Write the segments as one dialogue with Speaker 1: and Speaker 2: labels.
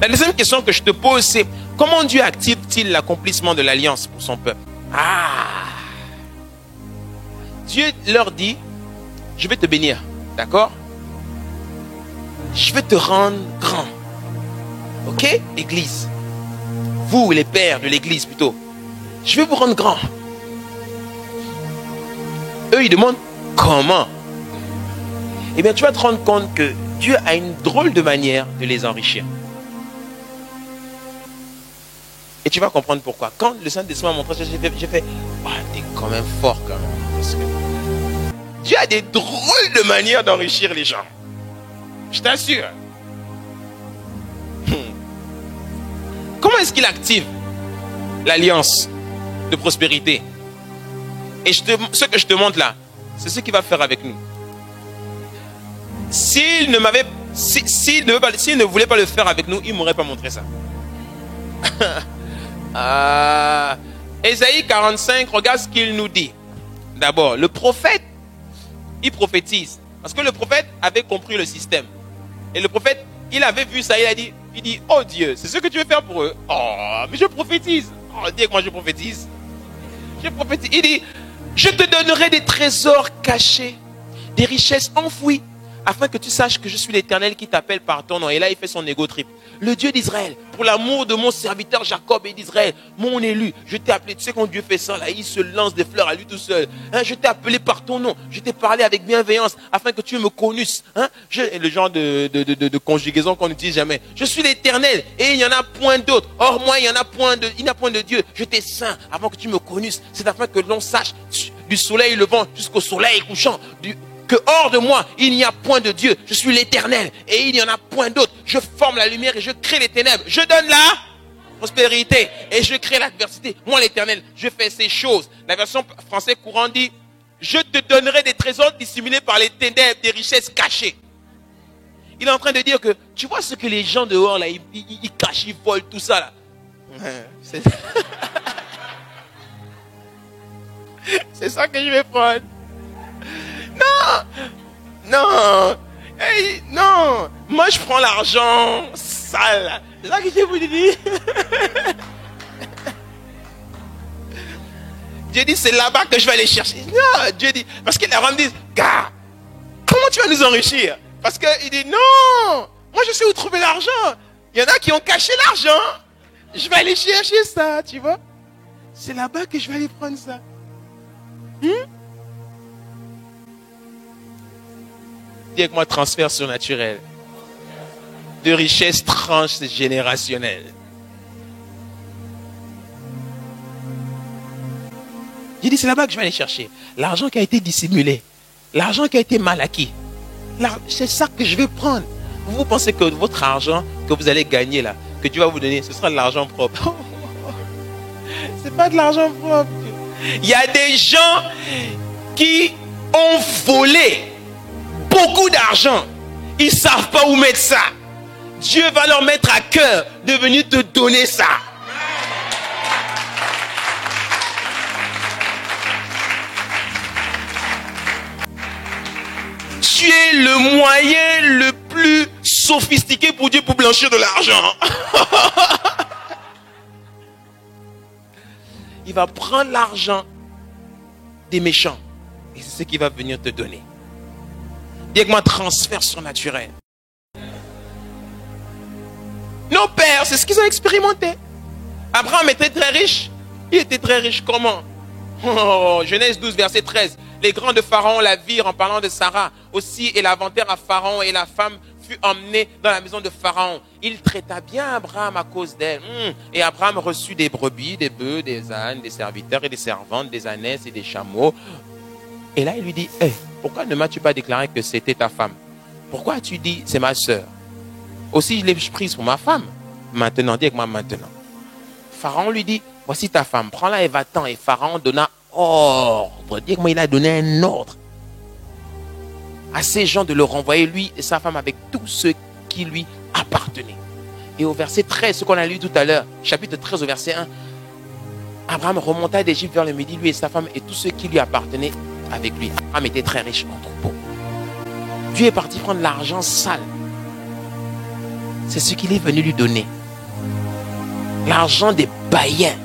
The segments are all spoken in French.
Speaker 1: La deuxième question que je te pose, c'est comment Dieu active-t-il l'accomplissement de l'alliance pour son peuple? Dieu leur dit, je vais te bénir, d'accord? Je vais te rendre grand. Ok, Église? Vous, les pères de l'Église plutôt. Je vais vous rendre grand. Eux, ils demandent comment? Eh bien, tu vas te rendre compte que Dieu a une drôle de manière de les enrichir. Et tu vas comprendre pourquoi. Quand le Saint-Esprit m'a montré ça, j'ai fait, t'es quand même fort quand même. Parce que Dieu a des drôles de manières d'enrichir les gens. Je t'assure. Comment est-ce qu'il active l'alliance de prospérité? Et ce que je te montre là, c'est ce qu'il va faire avec nous. S'il ne voulait pas le faire avec nous, il ne m'aurait pas montré ça. Ésaïe 45, regarde ce qu'il nous dit. D'abord, le prophète, il prophétise. Parce que le prophète avait compris le système. Et le prophète, il avait vu ça, il dit, oh Dieu, c'est ce que tu veux faire pour eux. Oh, mais je prophétise. Oh, dis que moi je prophétise. Je prophétise. Il dit, je te donnerai des trésors cachés, des richesses enfouies, afin que tu saches que je suis l'Éternel qui t'appelle par ton nom. Et là, il fait son égo trip. Le Dieu d'Israël, pour l'amour de mon serviteur Jacob et d'Israël, mon élu, je t'ai appelé. Tu sais quand Dieu fait ça, là, il se lance des fleurs à lui tout seul. Hein, je t'ai appelé par ton nom. Je t'ai parlé avec bienveillance afin que tu me connusses. Hein, le genre de conjugaison qu'on n'utilise jamais. Je suis l'Éternel et il n'y en a point d'autre. Or, moi, il n'y a point de Dieu. Je t'ai saint avant que tu me connusses. C'est afin que l'on sache du soleil levant jusqu'au soleil couchant. Que hors de moi, il n'y a point de Dieu. Je suis l'Éternel et il n'y en a point d'autre. Je forme la lumière et je crée les ténèbres. Je donne la prospérité et je crée l'adversité. Moi, l'Éternel, je fais ces choses. La version française courant dit, je te donnerai des trésors dissimulés par les ténèbres, des richesses cachées. Il est en train de dire que, tu vois ce que les gens dehors, là, ils cachent, ils volent, tout ça, là. C'est ça que je vais prendre. Non, hey, non, moi je prends l'argent sale. C'est ça que je vous dis. Dieu dit, c'est là-bas que je vais aller chercher. Non, Dieu dit, parce que les Romains disent, gars, comment tu vas nous enrichir? Parce qu'il dit, non, moi je sais où trouver l'argent. Il y en a qui ont caché l'argent. Je vais aller chercher ça, tu vois. C'est là-bas que je vais aller prendre ça. Dis avec moi, transfert surnaturel. De richesse transgénérationnelle. J'ai dit, c'est là-bas que je vais aller chercher. L'argent qui a été dissimulé. L'argent qui a été mal acquis. C'est ça que je vais prendre. Vous pensez que votre argent que vous allez gagner là, que Dieu va vous donner, ce sera de l'argent propre. C'est pas de l'argent propre. Il y a des gens qui ont volé beaucoup d'argent. Ils ne savent pas où mettre ça. Dieu va leur mettre à cœur de venir te donner ça. Tu es le moyen le plus sophistiqué pour Dieu pour blanchir de l'argent. Il va prendre l'argent des méchants. Et c'est ce qu'il va venir te donner. Dis avec moi, transfert surnaturel. Nos pères, c'est ce qu'ils ont expérimenté. Abraham était très riche. Il était très riche comment? Genèse 12, verset 13. Les grands de Pharaon la virent en parlant de Sarah. Aussi, et la vantèrent à Pharaon, et la femme fut emmenée dans la maison de Pharaon. Il traita bien Abraham à cause d'elle. Et Abraham reçut des brebis, des bœufs, des ânes, des serviteurs et des servantes, des ânesses et des chameaux. Et là, il lui dit, pourquoi ne m'as-tu pas déclaré que c'était ta femme? Pourquoi as-tu dit, c'est ma sœur? Aussi, je l'ai prise pour ma femme. Maintenant, dis avec moi maintenant. Pharaon lui dit, voici ta femme, prends-la et va-t'en. Et Pharaon donna ordre. Dis avec moi, il a donné un ordre à ces gens de le renvoyer, lui et sa femme, avec tout ce qui lui appartenait. Et au verset 13, ce qu'on a lu tout à l'heure, chapitre 13 au verset 1, Abraham remonta d'Égypte vers le midi, lui et sa femme, et tout ce qui lui appartenait avec lui. Abraham était très riche en troupeaux. Dieu est parti prendre l'argent sale. c'est ce qu'il est venu lui donner. L'argent des païens.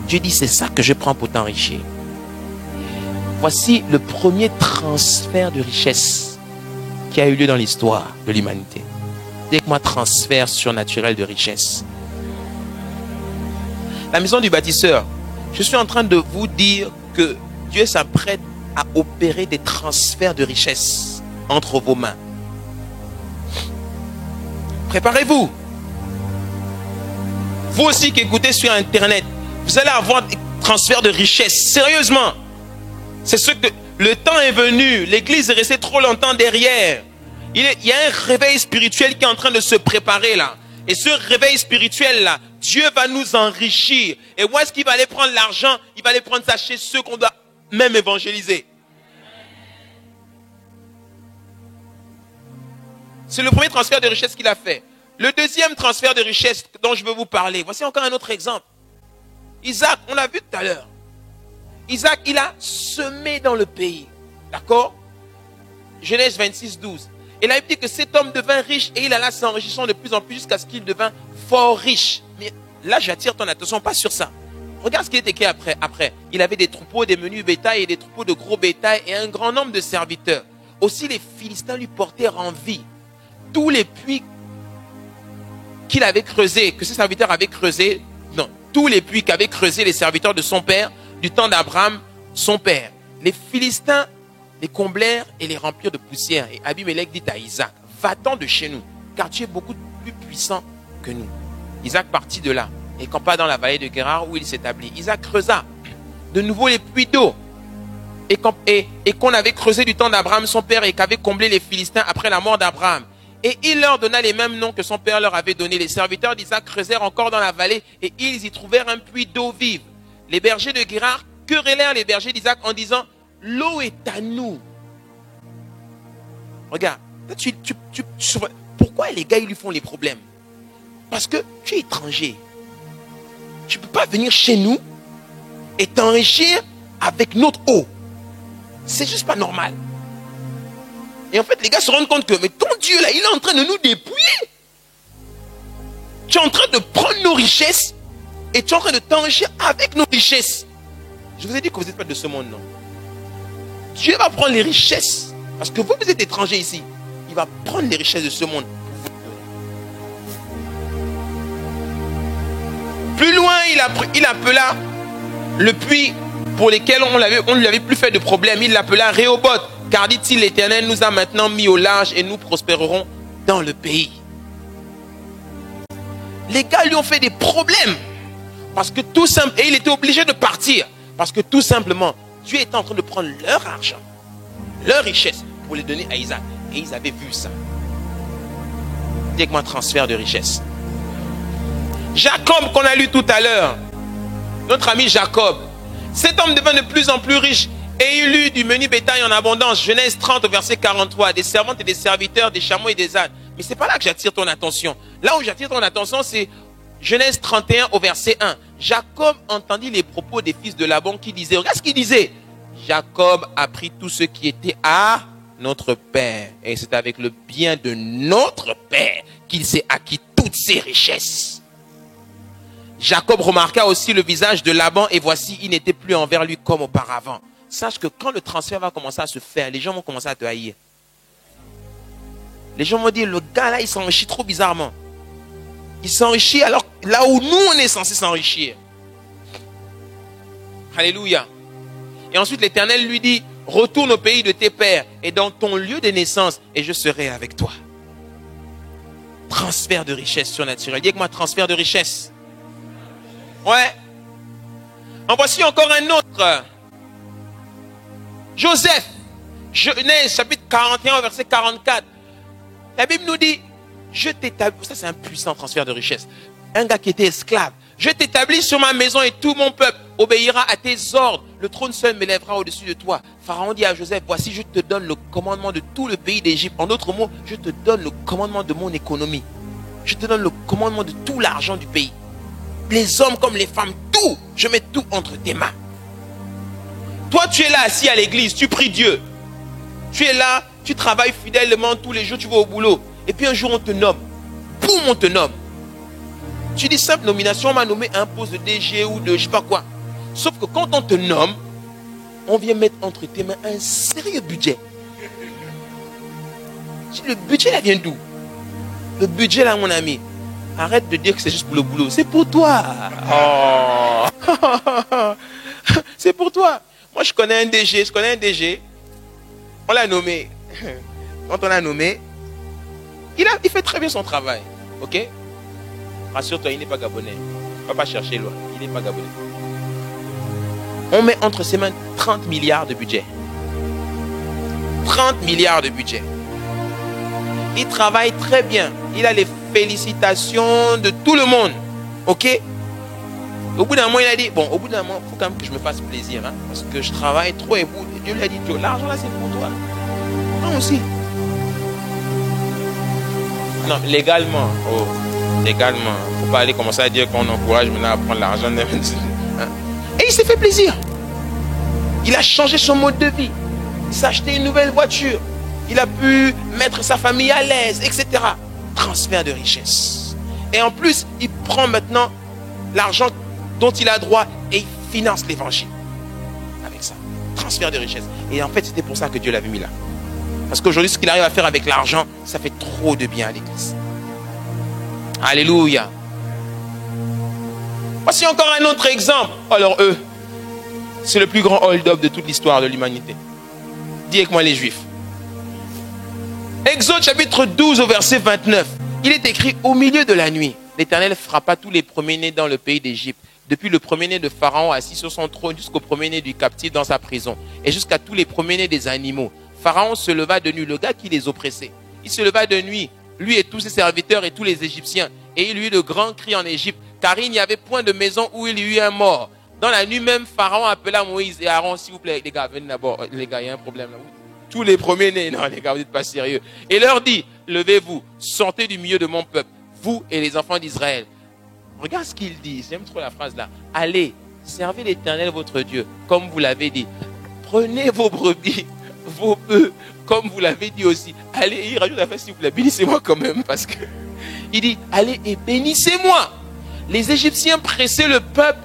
Speaker 1: Dieu dit, c'est ça que je prends pour t'enrichir. Voici le premier transfert de richesse qui a eu lieu dans l'histoire de l'humanité. Dites-moi, transfert surnaturel de richesse. La maison du bâtisseur, je suis en train de vous dire que Dieu s'apprête à opérer des transferts de richesse entre vos mains. Préparez-vous. Vous aussi qui écoutez sur Internet, vous allez avoir des transferts de richesse. Sérieusement. C'est ce que le temps est venu. L'église est restée trop longtemps derrière. Il y a un réveil spirituel qui est en train de se préparer là. Et ce réveil spirituel là, Dieu va nous enrichir. Et où est-ce qu'il va aller prendre l'argent? Il va aller prendre ça chez ceux qu'on doit même évangéliser. C'est le premier transfert de richesse qu'il a fait. Le deuxième transfert de richesse dont je veux vous parler, voici encore un autre exemple. Isaac, on l'a vu tout à l'heure. Isaac, il a semé dans le pays. D'accord? Genèse 26, 12. Et là, il dit que cet homme devint riche et il alla s'enrichissant de plus en plus jusqu'à ce qu'il devint fort riche. Mais là, j'attire ton attention, pas sur ça. Regarde ce qui est écrit après. Il avait des troupeaux, des menus bétail et des troupeaux de gros bétail et un grand nombre de serviteurs. Aussi, les Philistins lui portèrent envie. Tous les puits qu'il avait creusés, que ses serviteurs avaient creusés, non, tous les puits qu'avaient creusés les serviteurs de son père, du temps d'Abraham, son père. Les Philistins les comblèrent et les remplirent de poussière. Et Abimelech dit à Isaac, va-t'en de chez nous, car tu es beaucoup plus puissant que nous. Isaac partit de là et campa dans la vallée de Guérar où il s'établit. Isaac creusa de nouveau les puits d'eau et qu'on avait creusé du temps d'Abraham son père et qu'avaient comblé les Philistins après la mort d'Abraham. Et il leur donna les mêmes noms que son père leur avait donnés. Les serviteurs d'Isaac creusèrent encore dans la vallée et ils y trouvèrent un puits d'eau vive. Les bergers de Guérar querellèrent les bergers d'Isaac en disant, l'eau est à nous. Regarde, pourquoi les gars ils lui font les problèmes? Parce que tu es étranger. Tu ne peux pas venir chez nous et t'enrichir avec notre eau. C'est juste pas normal. Et en fait, les gars se rendent compte que, mais ton Dieu là, il est en train de nous dépouiller. Tu es en train de prendre nos richesses et tu es en train de t'enrichir avec nos richesses. Je vous ai dit que vous n'êtes pas de ce monde, non? Dieu va prendre les richesses. Parce que vous êtes étrangers ici. Il va prendre les richesses de ce monde. Plus loin, il appela le puits pour lequel on ne lui avait plus fait de problème. Il l'appela Rehoboth. Car dit-il, l'Éternel nous a maintenant mis au large et nous prospérerons dans le pays. Les gars lui ont fait des problèmes. Parce que tout simplement, et il était obligé de partir. Parce que tout simplement, Dieu était en train de prendre leur argent, leur richesse, pour les donner à Isaac. Et ils avaient vu ça. Dis-moi, transfert de richesse. Jacob, qu'on a lu tout à l'heure, notre ami Jacob, cet homme devint de plus en plus riche. Et il eut du menu bétail en abondance. Genèse 30 au verset 43. Des servantes et des serviteurs, des chameaux et des ânes. Mais c'est pas là que j'attire ton attention. Là où j'attire ton attention, c'est Genèse 31 au verset 1. Jacob entendit les propos des fils de Laban qui disaient, regarde ce qu'il disait. Jacob a pris tout ce qui était à notre père. Et c'est avec le bien de notre père qu'il s'est acquis toutes ses richesses. Jacob remarqua aussi le visage de Laban et voici, il n'était plus envers lui comme auparavant. Sache que quand le transfert va commencer à se faire, les gens vont commencer à te haïr. Les gens vont dire, le gars là, il s'enrichit trop bizarrement. Il s'enrichit alors là où nous, on est censé s'enrichir. Alléluia. Et ensuite, l'Éternel lui dit, retourne au pays de tes pères et dans ton lieu de naissance et je serai avec toi. Transfert de richesse surnaturelle. Dis avec moi, transfert de richesse. Ouais. En voici encore un autre. Joseph, Genèse chapitre 41 verset 44. La Bible nous dit, je t'établis, ça c'est un puissant transfert de richesse. Un gars qui était esclave, je t'établis sur ma maison et tout mon peuple obéira à tes ordres. Le trône seul m'élèvera au-dessus de toi. Pharaon dit à Joseph, voici je te donne le commandement de tout le pays d'Égypte. En d'autres mots, je te donne le commandement de mon économie. Je te donne le commandement de tout l'argent du pays. Les hommes comme les femmes, tout, je mets tout entre tes mains. Toi, tu es là assis à l'église, tu pries Dieu. Tu es là, tu travailles fidèlement tous les jours, tu vas au boulot. Et puis un jour, on te nomme. Boum! boum, on te nomme. Tu dis simple nomination, on m'a nommé un poste de DG ou de je sais pas quoi. Sauf que quand on te nomme, on vient mettre entre tes mains un sérieux budget. Le budget là vient d'où? Le budget là, mon ami, arrête de dire que c'est juste pour le boulot. C'est pour toi. Oh. C'est pour toi. Moi, je connais un DG. On l'a nommé. Quand on l'a nommé, il fait très bien son travail. Ok? Rassure-toi, il n'est pas gabonais. On ne va pas chercher loin. Il n'est pas gabonais. On met entre ses mains 30 milliards de budget. 30 milliards de budget. Il travaille très bien. Il a les félicitations de tout le monde. Ok? Au bout d'un moment, il a dit, bon, au bout d'un moment, il faut quand même que je me fasse plaisir. Hein, parce que je travaille trop et Dieu lui a dit, l'argent là, c'est pour toi. Moi aussi. Non, légalement. Oh, légalement. Il ne faut pas aller commencer à dire qu'on encourage maintenant à prendre l'argent. Et il s'est fait plaisir. Il a changé son mode de vie. Il s'est acheté une nouvelle voiture. Il a pu mettre sa famille à l'aise, etc. Transfert de richesse. Et en plus, il prend maintenant l'argent dont il a droit et il finance l'évangile. Avec ça. Transfert de richesse. Et en fait, c'était pour ça que Dieu l'avait mis là. Parce qu'aujourd'hui, ce qu'il arrive à faire avec l'argent, ça fait trop de bien à l'église. Alléluia. Voici encore un autre exemple. Alors eux, c'est le plus grand hold-up de toute l'histoire de l'humanité. Dis avec moi les Juifs. Exode chapitre 12 au verset 29. Il est écrit, au milieu de la nuit, l'Éternel frappa tous les premiers-nés dans le pays d'Égypte, depuis le premier-né de Pharaon assis sur son trône jusqu'au premier-né du captif dans sa prison, et jusqu'à tous les premiers-nés des animaux. Pharaon se leva de nuit, le gars qui les oppressait. Il se leva de nuit, lui et tous ses serviteurs et tous les Égyptiens, et il y eut de grands cris en Égypte, car il n'y avait point de maison où il y eut un mort. Dans la nuit même, Pharaon appela Moïse et Aaron, s'il vous plaît, les gars, venez d'abord, les gars, il y a un problème là. Tous les premiers-nés, non les gars, vous n'êtes pas sérieux. Et leur dit, levez-vous, sortez du milieu de mon peuple, vous et les enfants d'Israël. Regarde ce qu'il dit, j'aime trop la phrase là. Allez, servez l'Éternel votre Dieu, comme vous l'avez dit. Prenez vos brebis, vos bœufs, comme vous l'avez dit aussi. Allez, il rajoute la phrase, s'il vous plaît, bénissez-moi quand même, parce que il dit, allez et bénissez-moi. Les Égyptiens pressaient le peuple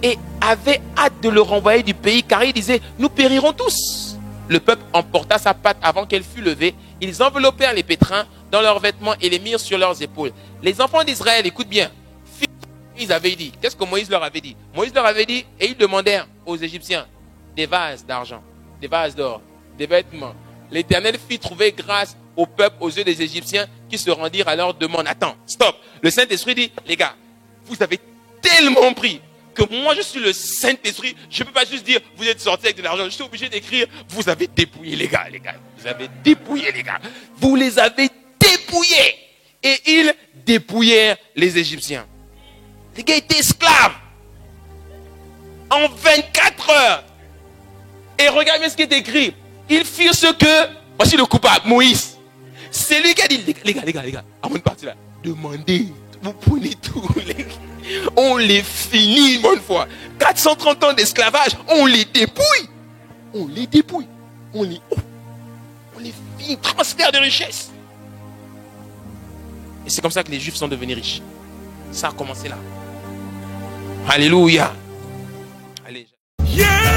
Speaker 1: et avaient hâte de le renvoyer du pays, car ils disaient, nous périrons tous. Le peuple emporta sa patte avant qu'elle fût levée. Ils enveloppèrent les pétrins dans leurs vêtements et les mirent sur leurs épaules. Les enfants d'Israël, écoute bien, ils avaient dit, qu'est-ce que Moïse leur avait dit? Moïse leur avait dit, et ils demandèrent aux Égyptiens des vases d'argent, des vases d'or, des vêtements. L'Éternel fit trouver grâce au peuple aux yeux des Égyptiens qui se rendirent à leur demande. Attends, stop. Le Saint-Esprit dit, les gars, vous avez tellement pris que moi je suis le Saint-Esprit, je ne peux pas juste dire vous êtes sortis avec de l'argent, je suis obligé d'écrire vous avez dépouillé les gars, vous avez dépouillé les gars, vous les avez dépouillés. Et ils dépouillèrent les Égyptiens. Les gars étaient esclaves en 24 heures. Et regardez ce qui est écrit, ils firent ce que, voici le coupable, Moïse. C'est lui qui a dit, les gars, avant de partir là, demandez, vous prenez tout, les gars. On les finit une bonne fois. 430 ans d'esclavage, on les dépouille. On les finit. Transfert de richesse. Et c'est comme ça que les Juifs sont devenus riches. Ça a commencé là. Alléluia. Allez. Yeah!